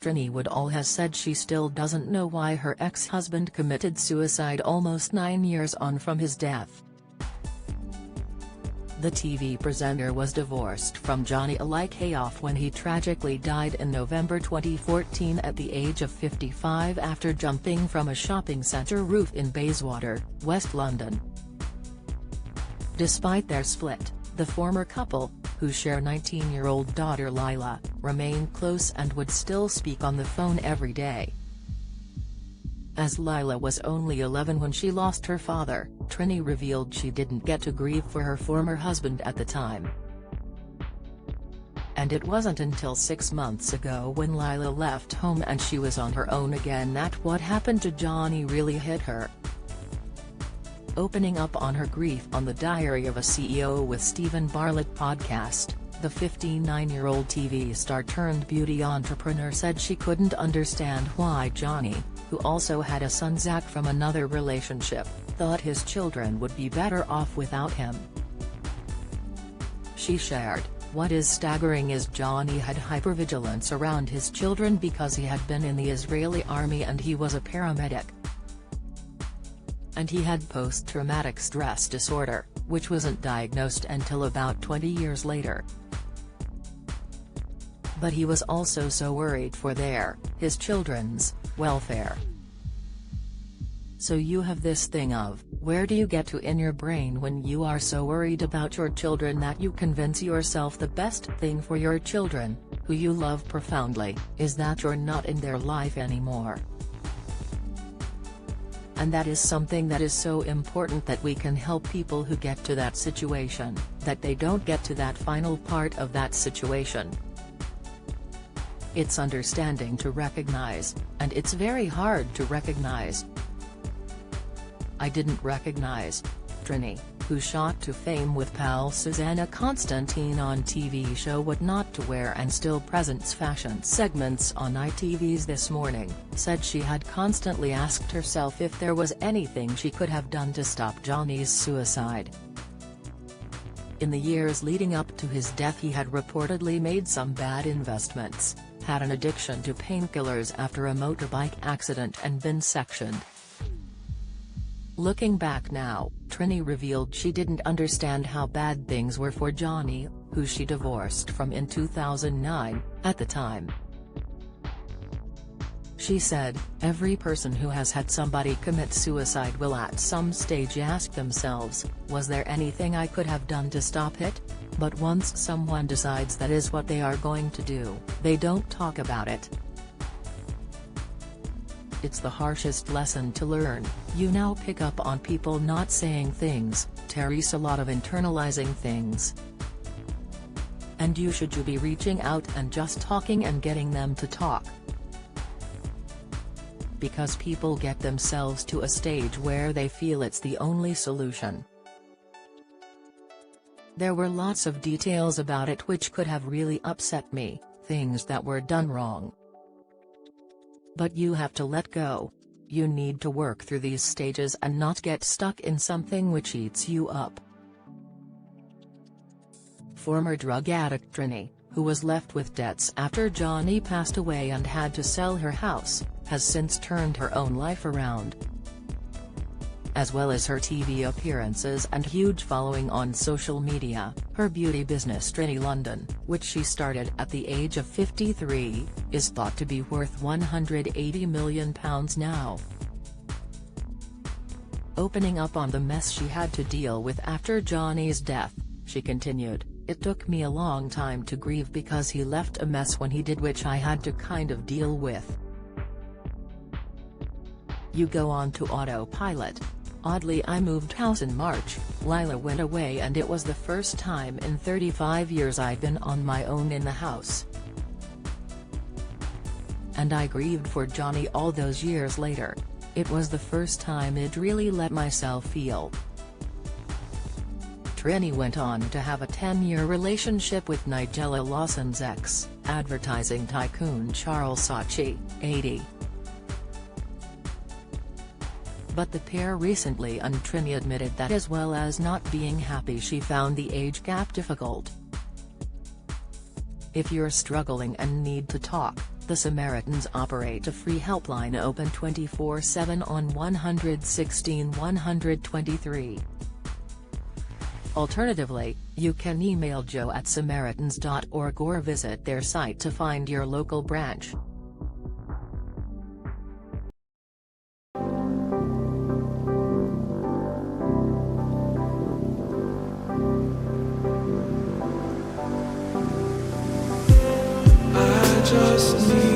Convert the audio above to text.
Trinny Woodall has said she still doesn't know why her ex-husband committed suicide almost 9 years on from his death. The TV presenter was divorced from Johnny a layoff when he tragically died in November 2014 at the age of 55 after jumping from a shopping centre roof in Bayswater, West London. Despite their split, the former couple, who share 19-year-old daughter Lila, remain close and would still speak on the phone every day. As Lila was only 11 when she lost her father, Trinny revealed she didn't get to grieve for her former husband at the time. And it wasn't until 6 months ago when Lila left home and she was on her own again that what happened to Johnny really hit her. Opening up on her grief on the Diary of a CEO with Stephen Bartlett podcast, the 59-year-old TV star turned beauty entrepreneur said she couldn't understand why Johnny, who also had a son Zach from another relationship, thought his children would be better off without him. She shared, "What is staggering is Johnny had hypervigilance around his children because he had been in the Israeli army and he was a paramedic. And he had post-traumatic stress disorder, which wasn't diagnosed until about 20 years later. But he was also so worried for his children's, welfare. So you have this thing of, where do you get to in your brain when you are so worried about your children that you convince yourself the best thing for your children, who you love profoundly, is that you're not in their life anymore. And that is something that is so important that we can help people who get to that situation, that they don't get to that final part of that situation. It's understanding to recognize, and it's very hard to recognize." I didn't recognize Trinny, who shot to fame with pal Susanna Constantine on TV show What Not to Wear and still presents fashion segments on ITV's This Morning, said she had constantly asked herself if there was anything she could have done to stop Johnny's suicide. In the years leading up to his death he had reportedly made some bad investments, had an addiction to painkillers after a motorbike accident and been sectioned. Looking back now, Trinny revealed she didn't understand how bad things were for Johnny, who she divorced from in 2009, at the time. She said, "Every person who has had somebody commit suicide will at some stage ask themselves, was there anything I could have done to stop it? But once someone decides that is what they are going to do, they don't talk about it. It's the harshest lesson to learn. You now pick up on people not saying things, Terry's a lot of internalizing things. And you should be reaching out and just talking and getting them to talk. Because people get themselves to a stage where they feel it's the only solution." There were lots of details about it which could have really upset me, things that were done wrong. But you have to let go. You need to work through these stages and not get stuck in something which eats you up. Former drug addict Trinny, who was left with debts after Johnny passed away and had to sell her house, has since turned her own life around. As well as her TV appearances and huge following on social media, her beauty business Trinny London, which she started at the age of 53, is thought to be worth £180 million now. Opening up on the mess she had to deal with after Johnny's death, she continued, "It took me a long time to grieve because he left a mess when he did, which I had to kind of deal with. You go on to autopilot. Oddly, I moved house in March, Lila went away and it was the first time in 35 years I'd been on my own in the house. And I grieved for Johnny all those years later. It was the first time I'd really let myself feel." Trinny went on to have a 10-year relationship with Nigella Lawson's ex, advertising tycoon Charles Saatchi, 80. But the pair recently and Trinny admitted that as well as not being happy she found the age gap difficult. "If you're struggling and need to talk, The Samaritans operate a free helpline open 24/7 on 116 123. Alternatively, you can email joe@samaritans.org or visit their site to find your local branch. I just need